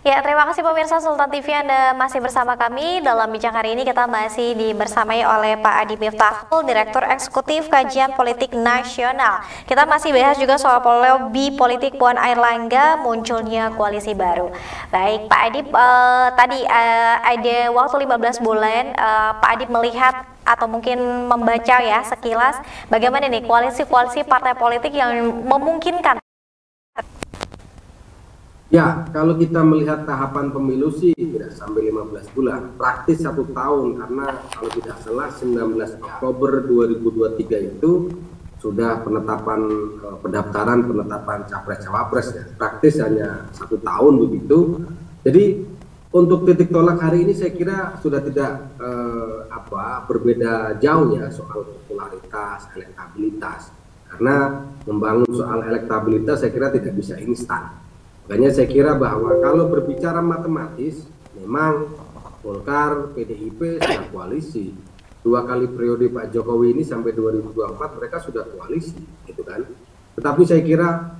Ya, terima kasih pemirsa Sultan TV, Anda masih bersama kami. Dalam bincang hari ini kita masih dibersamai oleh Pak Adi Miftahul, Direktur Eksekutif Kajian Politik Nasional. Kita masih bahas juga soal lobby politik Puan Airlangga, munculnya koalisi baru. Baik, Pak Adi, tadi ada waktu 15 bulan, Pak Adi melihat atau mungkin membaca ya sekilas bagaimana nih koalisi-koalisi partai politik yang memungkinkan. Ya, kalau kita melihat tahapan pemilu sih tidak sampai 15 bulan, praktis 1 tahun, karena kalau tidak salah 19 Oktober 2023 itu sudah penetapan penetapan capres-cawapres ya, praktis hanya 1 tahun begitu. Jadi untuk titik tolak hari ini saya kira sudah tidak berbeda jauh ya soal popularitas, elektabilitas, karena membangun soal elektabilitas saya kira tidak bisa instan. Makanya saya kira bahwa kalau berbicara matematis, memang Golkar, PDIP sudah koalisi. 2 kali periode Pak Jokowi ini sampai 2024 mereka sudah koalisi, gitu kan. Tetapi saya kira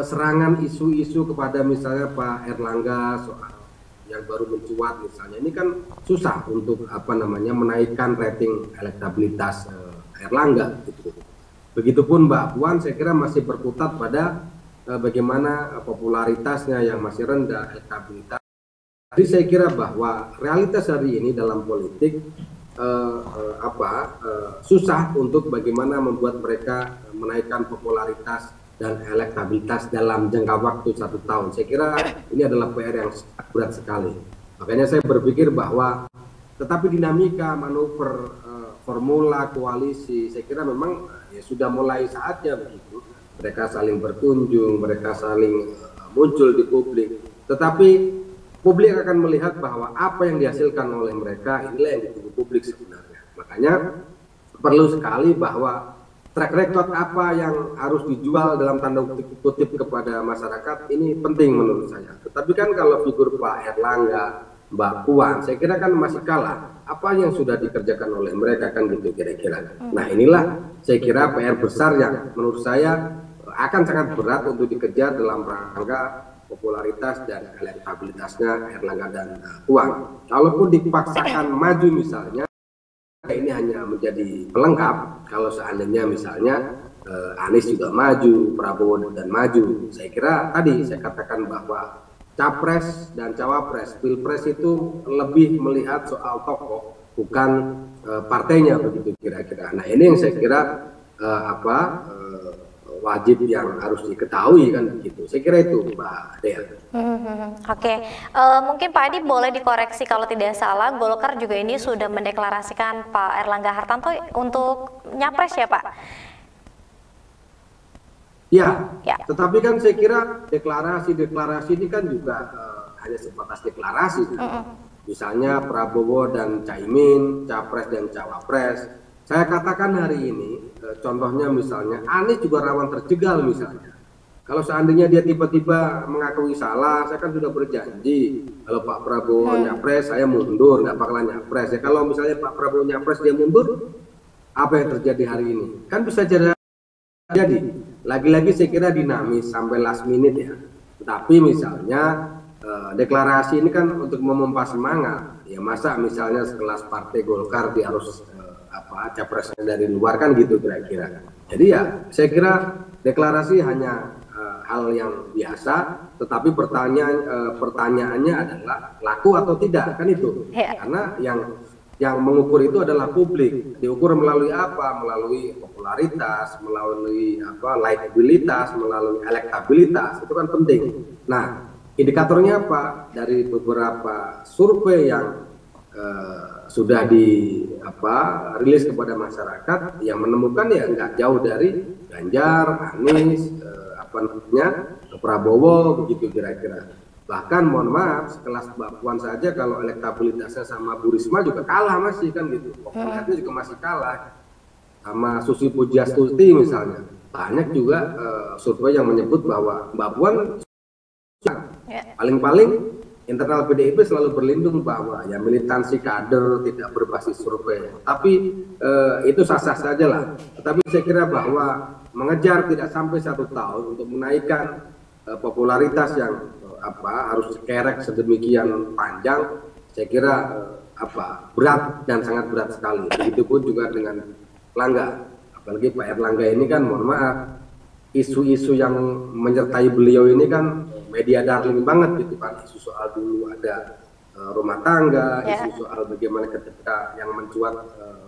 serangan isu-isu kepada misalnya Pak Airlangga soal yang baru mencuat misalnya, ini kan susah untuk menaikkan rating elektabilitas Airlangga, gitu. Begitupun Mbak Puan saya kira masih berkutat pada bagaimana popularitasnya yang masih rendah, elektabilitas. Jadi saya kira bahwa realitas hari ini dalam politik susah untuk bagaimana membuat mereka menaikkan popularitas dan elektabilitas dalam jangka waktu 1 tahun. Saya kira ini adalah PR yang berat sekali. Makanya saya berpikir bahwa tetapi dinamika, manuver, formula koalisi, saya kira memang ya sudah mulai saatnya begitu. Mereka saling berkunjung, mereka saling muncul di publik. Tetapi publik akan melihat bahwa apa yang dihasilkan oleh mereka inilah yang ditunggu publik sebenarnya. Makanya perlu sekali bahwa track record apa yang harus dijual dalam tanda kutip kepada masyarakat ini penting menurut saya. Tetapi kan kalau figur Pak Airlangga, Mbak Puan, saya kira kan masih kalah. Apa yang sudah dikerjakan oleh mereka kan gitu kira-kira. Nah inilah saya kira PR besar yang menurut saya akan sangat berat untuk dikejar dalam rangka popularitas dan elektabilitasnya Airlangga dan Puan. Kalaupun dipaksakan maju misalnya, ini hanya menjadi pelengkap. Kalau seandainya misalnya Anies juga maju, Prabowo dan maju, saya kira tadi saya katakan bahwa capres dan cawapres, pilpres itu lebih melihat soal tokoh, bukan partainya begitu kira-kira. Nah ini yang saya kira wajib yang harus diketahui kan begitu. Saya kira itu Mbak Dea. Oke. Mungkin Pak Adi boleh dikoreksi kalau tidak salah, Golkar juga ini sudah mendeklarasikan Pak Airlangga Hartarto untuk nyapres ya Pak? Ya. Tetapi kan saya kira deklarasi ini kan juga hanya sebatas deklarasi. Misalnya Prabowo dan Caimin, capres dan cawapres. Saya katakan hari ini, contohnya misalnya Anies juga rawan terjegal misalnya. Kalau seandainya dia tiba-tiba mengakui salah, saya kan sudah berjanji kalau Pak Prabowo nyapres, saya mundur, nggak bakalan nyapres. Ya, kalau misalnya Pak Prabowo nyapres, dia mundur, apa yang terjadi hari ini? Kan bisa jadi. Lagi-lagi saya kira dinamis sampai last minute ya. Tapi misalnya deklarasi ini kan untuk memompa semangat. Ya masa misalnya sekelas partai Golkar dia harus capresnya dari luar kan gitu kira-kira. Jadi ya saya kira deklarasi hanya hal yang biasa, tetapi pertanyaannya adalah laku atau tidak kan itu. Karena yang mengukur itu adalah publik. Diukur melalui apa? Melalui popularitas, melalui likabilitas, melalui elektabilitas. Itu kan penting. Nah, indikatornya apa? Dari beberapa survei yang sudah rilis kepada masyarakat yang menemukan ya nggak jauh dari Ganjar, Anies, Prabowo begitu kira-kira. Bahkan mohon maaf sekelas Mbak Puan saja kalau elektabilitasnya sama Bu Risma juga kalah masih kan gitu. Popularitasnya juga masih kalah sama Susi Pujiastuti misalnya. Banyak juga survei yang menyebut bahwa Mbak Puan paling-paling internal PDIP selalu berlindung bahwa ya militansi kader tidak berbasis survei. Tapi itu sah-sah saja lah. Tetapi saya kira bahwa mengejar tidak sampai 1 tahun untuk menaikkan popularitas yang harus kerek sedemikian panjang, saya kira berat dan sangat berat sekali. Begitupun juga dengan Erlangga, apalagi Pak Erlangga ini kan, mohon maaf, isu-isu yang menyertai beliau ini kan media darling banget gitu kan. Isu soal dulu ada rumah tangga, isu soal bagaimana ketika yang mencuat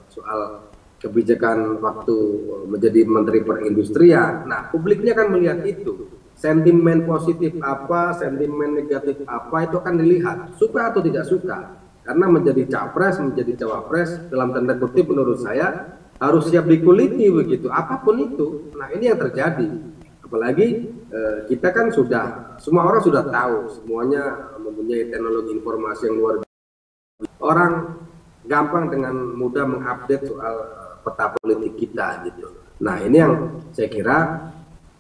soal kebijakan waktu menjadi Menteri Perindustrian. Nah, publiknya kan melihat itu. Sentimen positif apa, sentimen negatif apa, itu akan dilihat. Suka atau tidak suka. Karena menjadi capres, menjadi cawapres, dalam tanda kutip menurut saya, harus siap dikuliti begitu, apapun itu. Nah, ini yang terjadi. Apalagi kita kan semua orang sudah tahu, semuanya mempunyai teknologi informasi yang luar biasa. Orang gampang dengan mudah mengupdate soal peta politik kita gitu. Nah, ini yang saya kira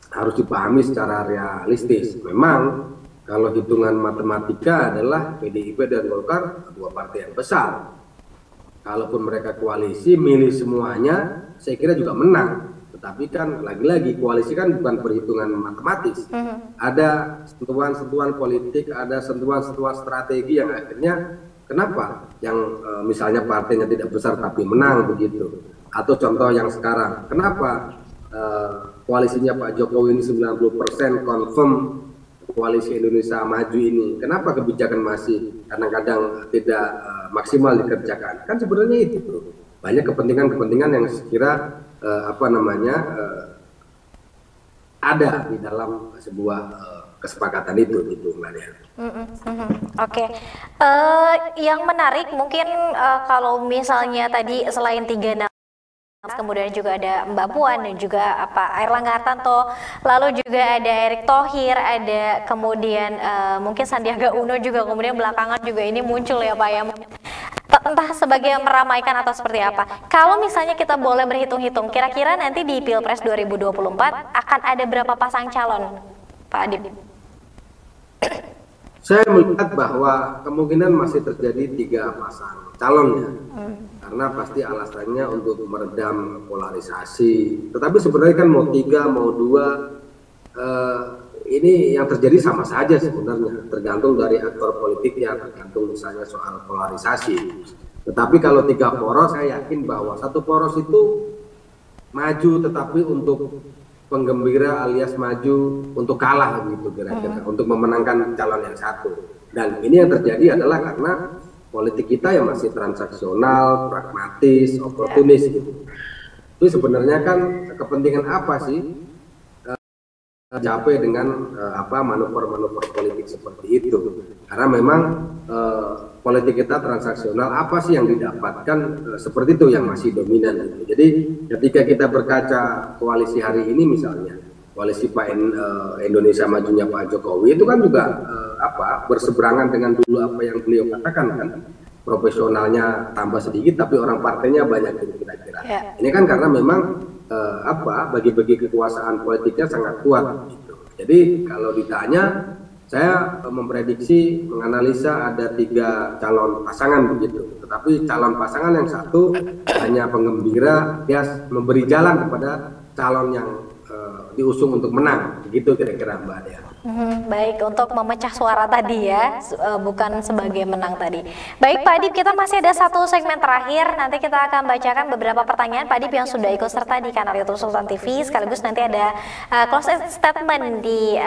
harus dipahami secara realistis. Memang kalau hitungan matematika adalah PDIP dan Golkar dua partai yang besar. Kalaupun mereka koalisi, milih semuanya, saya kira juga menang. Tetapi kan lagi-lagi koalisi kan bukan perhitungan matematis. Ada sentuhan-sentuhan politik, ada sentuhan-sentuhan strategi yang akhirnya kenapa? Yang misalnya partainya tidak besar tapi menang begitu. Atau contoh yang sekarang, kenapa koalisinya Pak Jokowi ini 90% confirm koalisi Indonesia Maju ini, kenapa kebijakan masih kadang-kadang tidak maksimal dikerjakan? Kan sebenarnya itu banyak kepentingan-kepentingan yang sekira ada di dalam sebuah kesepakatan itu Mbak Dea. Oke. Yang menarik mungkin kalau misalnya tadi selain 3 nama, kemudian juga ada Mbak Puan dan juga Airlangga Hartarto, lalu juga ada Erick Thohir, ada kemudian mungkin Sandiaga Uno juga kemudian belakangan juga ini muncul ya Pak ya, entah sebagai meramaikan atau seperti apa. Kalau misalnya kita boleh berhitung-hitung, kira-kira nanti di Pilpres 2024 akan ada berapa pasang calon, Pak Adip? Saya melihat bahwa kemungkinan masih terjadi 3 pasang calonnya. Karena pasti alasannya untuk meredam polarisasi. Tetapi sebenarnya kan mau 3, mau 2, ini yang terjadi sama saja sebenarnya. Tergantung dari aktor politiknya, tergantung misalnya soal polarisasi. Tetapi kalau 3 poros, saya yakin bahwa 1 poros itu maju tetapi untuk penggembira alias maju untuk kalah gitu kira-kira, untuk memenangkan calon yang satu. Dan ini yang terjadi adalah karena politik kita yang masih transaksional, pragmatis, oportunis gitu. Itu sebenarnya kan kepentingan apa sih capai dengan manuver-manuver politik seperti itu? Karena memang politik kita transaksional, apa sih yang didapatkan seperti itu yang masih dominan gitu. Jadi ketika kita berkaca koalisi hari ini misalnya, koalisi Indonesia Majunya Pak Jokowi itu kan juga berseberangan dengan dulu apa yang beliau katakan kan, profesionalnya tambah sedikit tapi orang partainya banyak gitu kira-kira. Ini kan karena memang bagi-bagi kekuasaan politiknya sangat kuat gitu. Jadi kalau ditanya, saya memprediksi, menganalisa ada 3 calon pasangan begitu. Tetapi calon pasangan yang satu hanya penggembira, dia memberi jalan kepada calon yang diusung untuk menang, begitu kira-kira Mbak Dea. Baik, untuk memecah suara tadi ya, bukan sebagai menang tadi. Baik Pak Adip, kita masih ada 1 segmen terakhir, nanti kita akan bacakan beberapa pertanyaan Pak Adip yang sudah ikut serta di kanal YouTube Sultan TV, sekaligus nanti ada closing statement di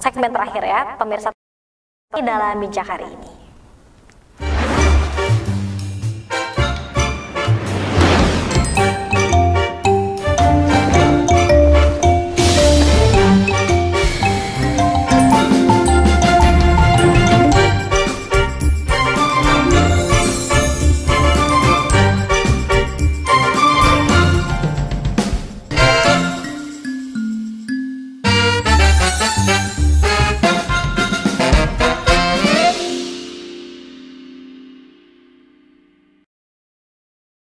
segmen terakhir ya, pemirsa dalam bincang hari ini.